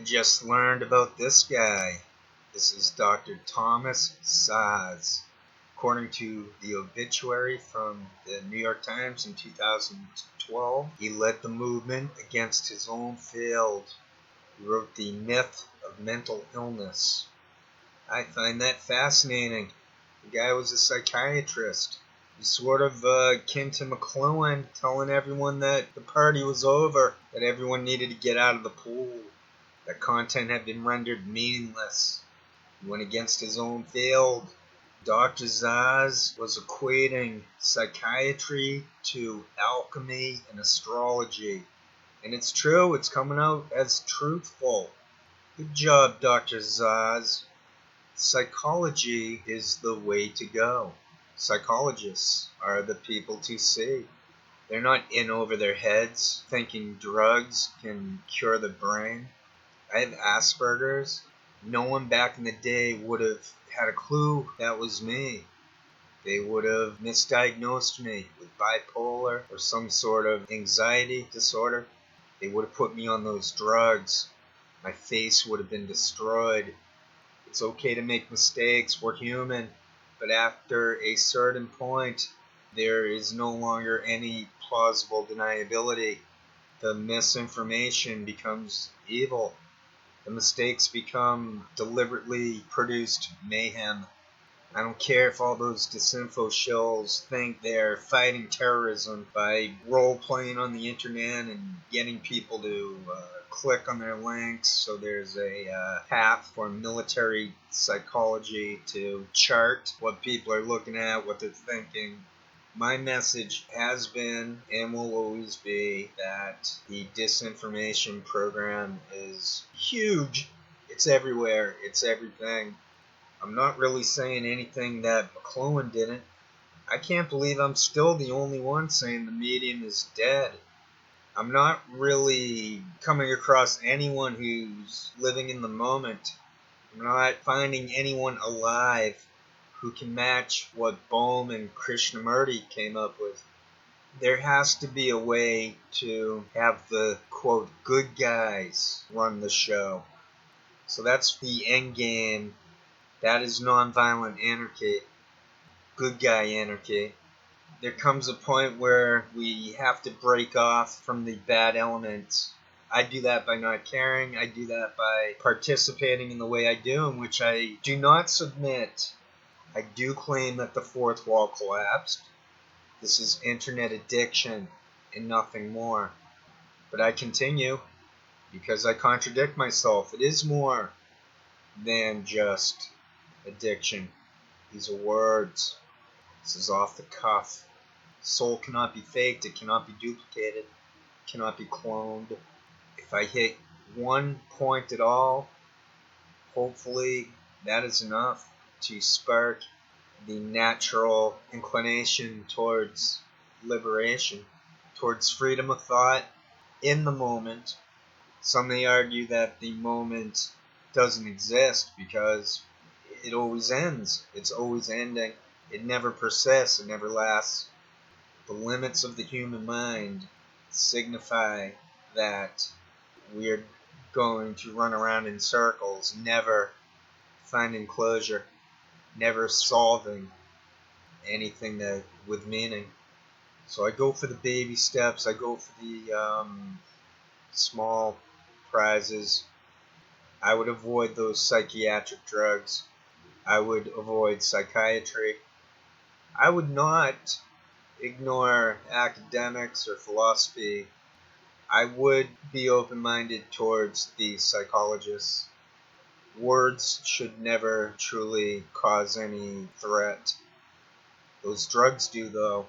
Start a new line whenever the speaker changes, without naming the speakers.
just learned about this guy. This is Dr. Thomas Szasz. According to the obituary from the New York Times in 2012, he led the movement against his own field. He wrote The Myth of Mental Illness. I find that fascinating. The guy was a psychiatrist. He's sort of akin to McLuhan, telling everyone that the party was over, that everyone needed to get out of the pool, that content had been rendered meaningless. He went against his own field. Dr. Szasz was equating psychiatry to alchemy and astrology. And it's true, it's coming out as truthful. Good job, Dr. Szasz. Psychology is the way to go. Psychologists are the people to see. They're not in over their heads thinking drugs can cure the brain. I have Asperger's. No one back in the day would have had a clue that was me. They would have misdiagnosed me with bipolar or some sort of anxiety disorder. They would have put me on those drugs. My face would have been destroyed. It's okay to make mistakes. We're human. But after a certain point, there is no longer any plausible deniability. The misinformation becomes evil. The mistakes become deliberately produced mayhem. I don't care if all those disinfo shills think they're fighting terrorism by role-playing on the internet and getting people to click on their links. So there's a path for military psychology to chart what people are looking at, what they're thinking. My message has been and will always be that the disinformation program is huge. It's everywhere. It's everything. I'm not really saying anything that McLuhan didn't. I can't believe I'm still the only one saying the medium is dead. I'm not really coming across anyone who's living in the moment. I'm not finding anyone alive who can match what Bohm and Krishnamurti came up with. There has to be a way to have the, quote, good guys run the show. So that's the end game. That is nonviolent anarchy, good guy anarchy. There comes a point where we have to break off from the bad elements. I do that by not caring. I do that by participating in the way I do, in which I do not submit. I do claim that the fourth wall collapsed. This is internet addiction and nothing more. But I continue because I contradict myself. It is more than just addiction. These are words. This is off the cuff. Soul cannot be faked. It cannot be duplicated. It cannot be cloned. If I hit one point at all, hopefully that is enough to spark the natural inclination towards liberation, towards freedom of thought in the moment. Some may argue that the moment doesn't exist because it always ends. It's always ending. It never persists. It never lasts. The limits of the human mind signify that we're going to run around in circles, never finding closure, never solving anything that with meaning. So I go for the baby steps. I go for the small prizes. I would avoid those psychiatric drugs. I would avoid psychiatry. I would not ignore academics or philosophy. I would be open-minded towards the psychologists. Words should never truly cause any threat. Those drugs do, though.